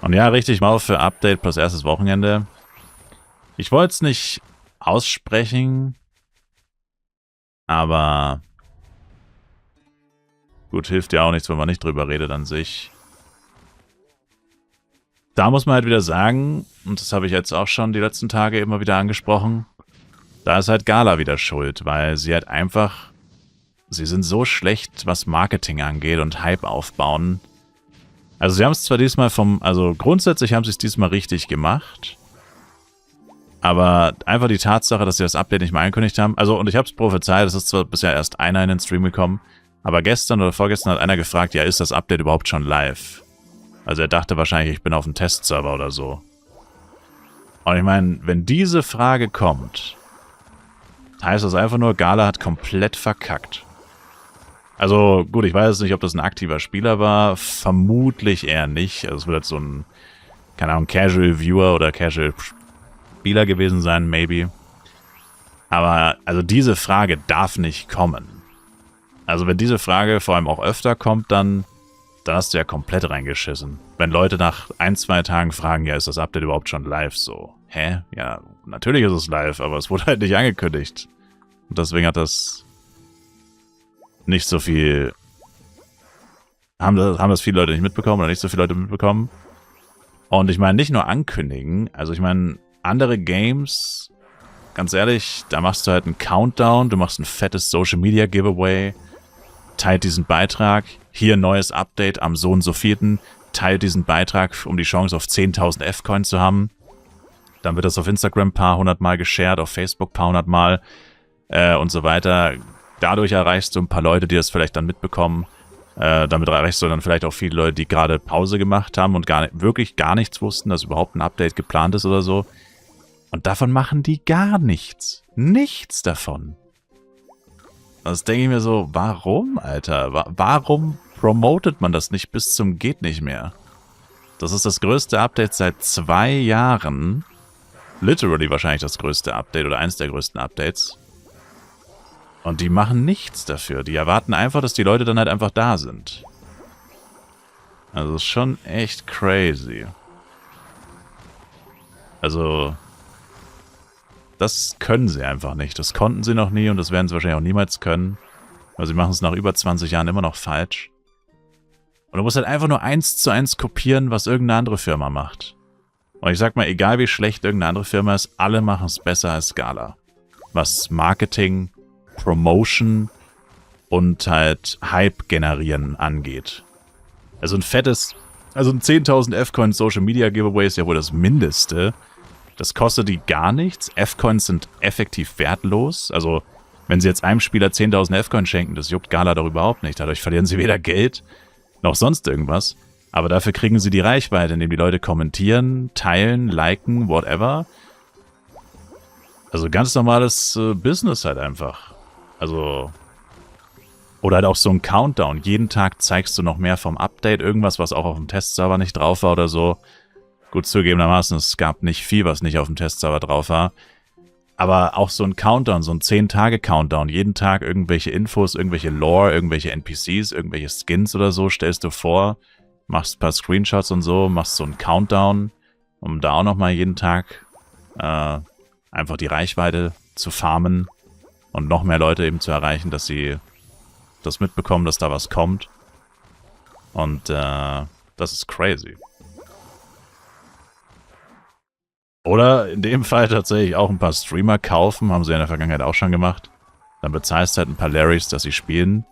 Und ja, richtig mal für Update plus erstes Wochenende. Ich wollte es nicht aussprechen, aber gut, hilft ja auch nichts, wenn man nicht drüber redet an sich. Da muss man halt wieder sagen, und das habe ich jetzt auch schon die letzten Tage immer wieder angesprochen, da ist halt Gala wieder schuld, weil sie halt einfach, sie sind so schlecht, was Marketing angeht und Hype aufbauen. Also sie haben es zwar diesmal also grundsätzlich haben sie es diesmal richtig gemacht, aber einfach die Tatsache, dass sie das Update nicht mehr angekündigt haben, also und ich habe es prophezeit, es ist zwar bisher erst einer in den Stream gekommen, aber gestern oder vorgestern hat einer gefragt, ja, ist das Update überhaupt schon live? Also er dachte wahrscheinlich, ich bin auf dem Testserver oder so. Und ich meine, wenn diese Frage kommt, heißt das einfach nur, Gala hat komplett verkackt. Also gut, ich weiß nicht, ob das ein aktiver Spieler war. Vermutlich eher nicht. Also es wird jetzt so ein, keine Ahnung, Casual Viewer oder Casual Spieler gewesen sein, maybe. Aber also diese Frage darf nicht kommen. Also wenn diese Frage vor allem auch öfter kommt, dann hast du ja komplett reingeschissen. Wenn Leute nach 1, 2 Tagen fragen, ja, ist das Update überhaupt schon live? So, hä? Ja, natürlich ist es live, aber es wurde halt nicht angekündigt. Und deswegen hat das nicht so viel... Haben das viele Leute nicht mitbekommen oder nicht so viele Leute mitbekommen. Und ich meine, nicht nur ankündigen, also ich meine, andere Games, ganz ehrlich, da machst du halt einen Countdown, du machst ein fettes Social Media Giveaway, teilt diesen Beitrag, hier neues Update am so und so 4. Teilt diesen Beitrag, um die Chance auf 10.000 F-Coins zu haben. Dann wird das auf Instagram ein paar 100 Mal geshared, auf Facebook ein paar 100 Mal und so weiter. Dadurch erreichst du ein paar Leute, die das vielleicht dann mitbekommen. Damit erreichst du dann vielleicht auch viele Leute, die gerade Pause gemacht haben und wirklich gar nichts wussten, dass überhaupt ein Update geplant ist oder so. Und davon machen die gar nichts. Nichts davon. Das denke ich mir so, warum, Alter? Warum promotet man das nicht bis zum geht nicht mehr? Das ist das größte Update seit 2 Jahren. Literally wahrscheinlich das größte Update oder eins der größten Updates. Und die machen nichts dafür. Die erwarten einfach, dass die Leute dann halt einfach da sind. Also ist schon echt crazy. Also das können sie einfach nicht. Das konnten sie noch nie und das werden sie wahrscheinlich auch niemals können. Weil sie machen es nach über 20 Jahren immer noch falsch. Und du musst halt einfach nur 1:1 kopieren, was irgendeine andere Firma macht. Und ich sag mal, egal wie schlecht irgendeine andere Firma ist, alle machen es besser als Gala. Was Marketing, Promotion und halt Hype generieren angeht. Also ein 10.000 F-Coins Social Media Giveaway ist ja wohl das Mindeste. Das kostet die gar nichts. F-Coins sind effektiv wertlos. Also, wenn sie jetzt einem Spieler 10.000 F-Coins schenken, das juckt Gala doch überhaupt nicht. Dadurch verlieren sie weder Geld noch sonst irgendwas. Aber dafür kriegen sie die Reichweite, indem die Leute kommentieren, teilen, liken, whatever. Also ganz normales Business halt einfach. Also... Oder halt auch so ein Countdown. Jeden Tag zeigst du noch mehr vom Update. Irgendwas, was auch auf dem Testserver nicht drauf war oder so. Gut, zugegebenermaßen, es gab nicht viel, was nicht auf dem Testserver drauf war. Aber auch so ein Countdown, so ein 10-Tage-Countdown. Jeden Tag irgendwelche Infos, irgendwelche Lore, irgendwelche NPCs, irgendwelche Skins oder so stellst du vor. Machst ein paar Screenshots und so, machst so einen Countdown, um da auch nochmal jeden Tag einfach die Reichweite zu farmen und noch mehr Leute eben zu erreichen, dass sie das mitbekommen, dass da was kommt. Und das ist crazy. Oder in dem Fall tatsächlich auch ein paar Streamer kaufen, haben sie in der Vergangenheit auch schon gemacht. Dann bezahlst halt ein paar Larrys, dass sie spielen.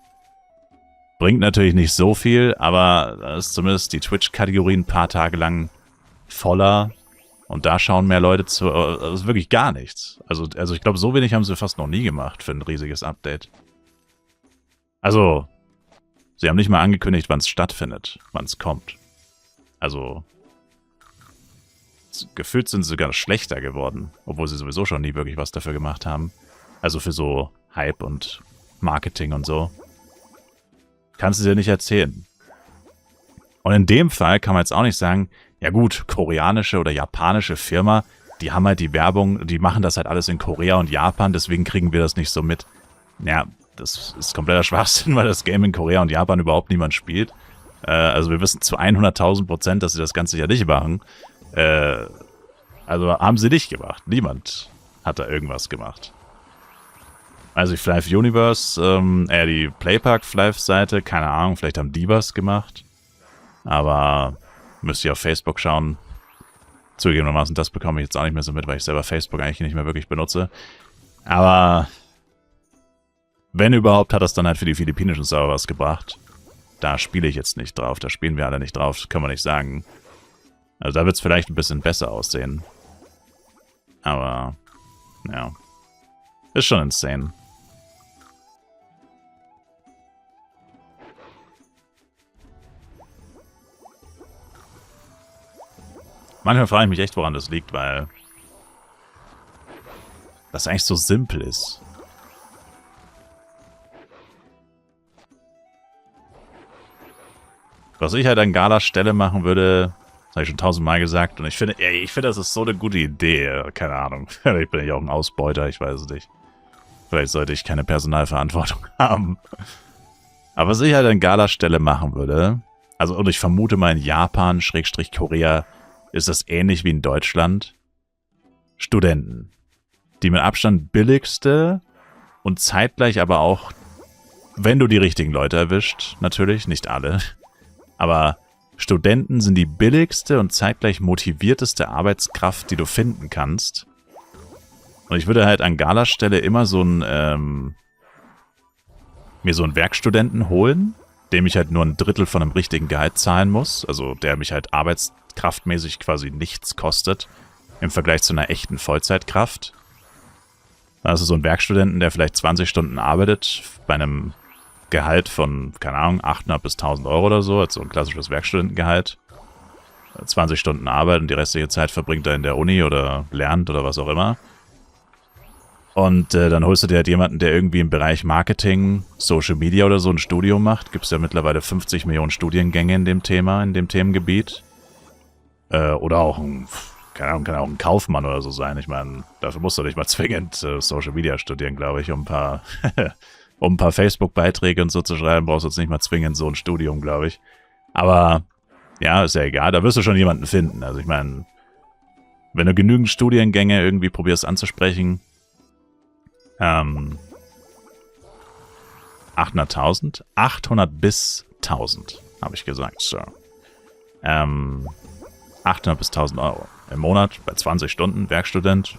Bringt natürlich nicht so viel, aber da ist zumindest die Twitch-Kategorie ein paar Tage lang voller. Und da schauen mehr Leute zu. Das ist wirklich gar nichts. Also ich glaube, so wenig haben sie fast noch nie gemacht für ein riesiges Update. Also, sie haben nicht mal angekündigt, wann es stattfindet, wann es kommt. Also, gefühlt sind sie sogar schlechter geworden, obwohl sie sowieso schon nie wirklich was dafür gemacht haben. Also für so Hype und Marketing und so. Kannst du dir nicht erzählen. Und in dem Fall kann man jetzt auch nicht sagen, ja gut, koreanische oder japanische Firma, die haben halt die Werbung, die machen das halt alles in Korea und Japan, deswegen kriegen wir das nicht so mit. Ja, das ist kompletter Schwachsinn, weil das Game in Korea und Japan überhaupt niemand spielt. Also wir wissen zu 100.000%, dass sie das Ganze ja nicht machen. Also haben sie nicht gemacht. Niemand hat da irgendwas gemacht. Also die Flive Universe, die Playpark Flive-Seite, keine Ahnung, vielleicht haben die was gemacht. Aber müsst ihr auf Facebook schauen. Zugegebenermaßen, das bekomme ich jetzt auch nicht mehr so mit, weil ich selber Facebook eigentlich nicht mehr wirklich benutze. Aber wenn überhaupt, hat das dann halt für die philippinischen Server was gebracht. Da spiele ich jetzt nicht drauf, da spielen wir alle nicht drauf, das können wir nicht sagen. Also da wird es vielleicht ein bisschen besser aussehen. Aber, ja. Ist schon insane. Manchmal frage ich mich echt, woran das liegt, weil das eigentlich so simpel ist. Was ich halt an Galas Stelle machen würde, das habe ich schon 1000-mal gesagt, und ich finde, das ist so eine gute Idee. Keine Ahnung. Vielleicht bin ich auch ein Ausbeuter, ich weiß es nicht. Vielleicht sollte ich keine Personalverantwortung haben. Aber was ich halt an Galas Stelle machen würde, also, und ich vermute mal in Japan, Korea, ist das ähnlich wie in Deutschland. Studenten. Die mit Abstand billigste und zeitgleich aber auch, wenn du die richtigen Leute erwischt, natürlich, nicht alle, aber Studenten sind die billigste und zeitgleich motivierteste Arbeitskraft, die du finden kannst. Und ich würde halt an Galas Stelle immer so ein, mir so einen Werkstudenten holen, dem ich halt nur ein Drittel von einem richtigen Gehalt zahlen muss, also der mich halt arbeitskraftmäßig quasi nichts kostet, im Vergleich zu einer echten Vollzeitkraft. Also so ein Werkstudenten, der vielleicht 20 Stunden arbeitet, bei einem Gehalt von, keine Ahnung, 800 bis 1000 Euro oder so, also ein klassisches Werkstudentengehalt. 20 Stunden Arbeit und die restliche Zeit verbringt er in der Uni oder lernt oder was auch immer. Und dann holst du dir halt jemanden, der irgendwie im Bereich Marketing, Social Media oder so ein Studium macht. Gibt es ja mittlerweile 50 Millionen Studiengänge in dem Thema, in dem Themengebiet. Oder auch kann auch ein Kaufmann oder so sein. Ich meine, dafür musst du nicht mal zwingend Social Media studieren, glaube ich, um ein paar Facebook-Beiträge und so zu schreiben, brauchst du jetzt nicht mal zwingend so ein Studium, glaube ich. Aber, ja, ist ja egal, da wirst du schon jemanden finden. Also ich meine, wenn du genügend Studiengänge irgendwie probierst anzusprechen, 800.000? 800 bis 1000, habe ich gesagt, so. 800 bis 1000 Euro im Monat bei 20 Stunden, Werkstudent.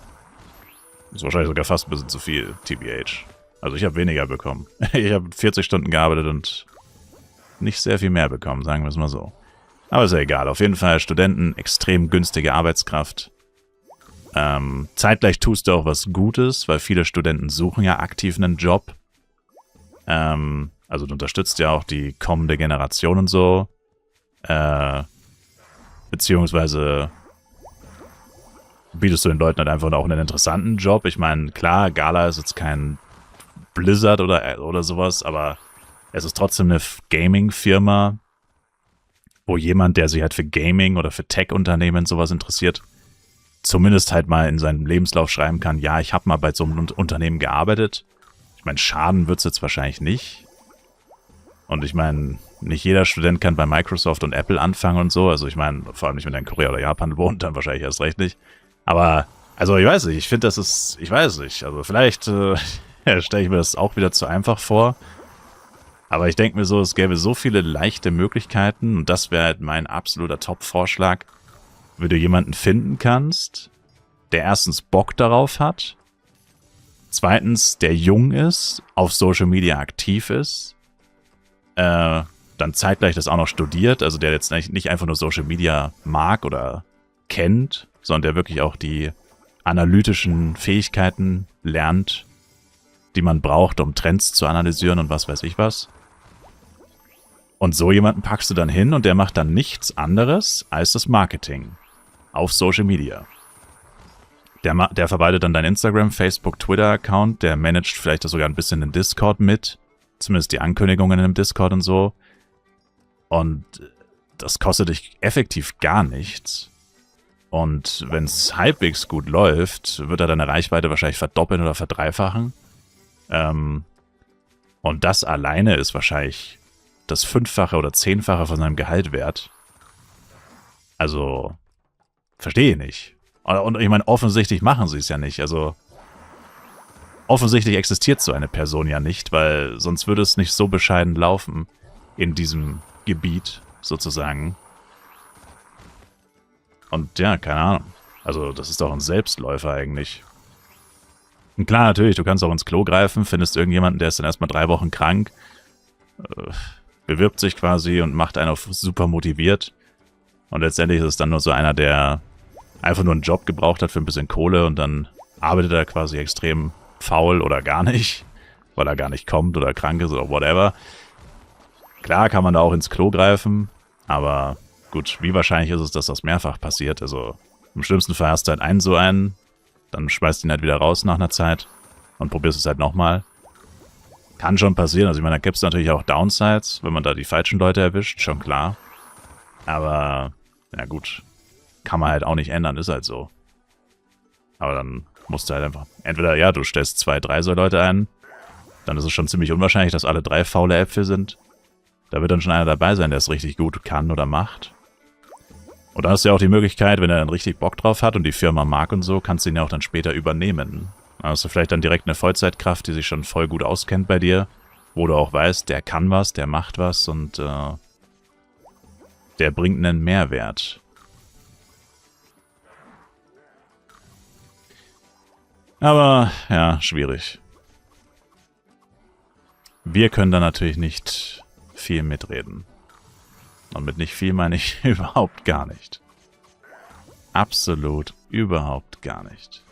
Ist wahrscheinlich sogar fast ein bisschen zu viel, TBH. Also ich habe weniger bekommen. Ich habe 40 Stunden gearbeitet und nicht sehr viel mehr bekommen, sagen wir es mal so. Aber ist ja egal. Auf jeden Fall Studenten, extrem günstige Arbeitskraft. Zeitgleich tust du auch was Gutes, weil viele Studenten suchen ja aktiv einen Job. Also du unterstützt ja auch die kommende Generation und so. Beziehungsweise bietest du den Leuten halt einfach auch einen interessanten Job. Ich meine, klar, Gala ist jetzt kein Blizzard oder sowas, aber es ist trotzdem eine Gaming-Firma, wo jemand, der sich halt für Gaming oder für Tech-Unternehmen sowas interessiert, zumindest halt mal in seinem Lebenslauf schreiben kann, ja, ich habe mal bei so einem Unternehmen gearbeitet. Ich meine, schaden wird es jetzt wahrscheinlich nicht. Und ich meine, nicht jeder Student kann bei Microsoft und Apple anfangen und so. Also ich meine, vor allem nicht, wenn er in Korea oder Japan wohnt, dann wahrscheinlich erst recht nicht. Aber, also ich weiß nicht, ich finde, das ist, ich weiß nicht. Also vielleicht stelle ich mir das auch wieder zu einfach vor. Aber ich denke mir so, es gäbe so viele leichte Möglichkeiten und das wäre halt mein absoluter Top-Vorschlag, wie du jemanden finden kannst, der erstens Bock darauf hat, zweitens, der jung ist, auf Social Media aktiv ist, dann zeitgleich das auch noch studiert, also der jetzt nicht einfach nur Social Media mag oder kennt, sondern der wirklich auch die analytischen Fähigkeiten lernt, die man braucht, um Trends zu analysieren und was weiß ich was. Und so jemanden packst du dann hin und der macht dann nichts anderes als das Marketing auf Social Media. Der verwaltet dann dein Instagram, Facebook, Twitter-Account, der managt vielleicht sogar ein bisschen den Discord mit, zumindest die Ankündigungen im Discord und so. Und das kostet dich effektiv gar nichts. Und wenn es halbwegs gut läuft, wird er deine Reichweite wahrscheinlich verdoppeln oder verdreifachen. Und das alleine ist wahrscheinlich das 5-fache oder 10-fache von seinem Gehalt wert. Also, verstehe ich nicht. Und ich meine, offensichtlich machen sie es ja nicht. Also, offensichtlich existiert so eine Person ja nicht, weil sonst würde es nicht so bescheiden laufen in diesem Gebiet, sozusagen. Und ja, keine Ahnung. Also, das ist doch ein Selbstläufer eigentlich. Und klar, natürlich, du kannst auch ins Klo greifen, findest irgendjemanden, der ist dann erstmal 3 Wochen krank, bewirbt sich quasi und macht einen auf super motiviert. Und letztendlich ist es dann nur so einer, der einfach nur einen Job gebraucht hat für ein bisschen Kohle und dann arbeitet er quasi extrem faul oder gar nicht, weil er gar nicht kommt oder krank ist oder whatever. Klar kann man da auch ins Klo greifen, aber gut, wie wahrscheinlich ist es, dass das mehrfach passiert? Also im schlimmsten Fall hast du halt einen so einen, dann schmeißt ihn halt wieder raus nach einer Zeit und probierst es halt nochmal. Kann schon passieren, also ich meine, da gibt es natürlich auch Downsides, wenn man da die falschen Leute erwischt, schon klar. Aber, ja gut, kann man halt auch nicht ändern, ist halt so. Aber dann musst du halt einfach, entweder, ja, du stellst 2, 3 so Leute ein, dann ist es schon ziemlich unwahrscheinlich, dass alle 3 faule Äpfel sind. Da wird dann schon einer dabei sein, der es richtig gut kann oder macht. Und dann hast du ja auch die Möglichkeit, wenn er dann richtig Bock drauf hat und die Firma mag und so, kannst du ihn ja auch dann später übernehmen. Dann hast du vielleicht dann direkt eine Vollzeitkraft, die sich schon voll gut auskennt bei dir, wo du auch weißt, der kann was, der macht was und der bringt einen Mehrwert. Aber, ja, schwierig. Wir können da natürlich nicht viel mitreden. Und mit nicht viel meine ich überhaupt gar nicht. Absolut überhaupt gar nicht.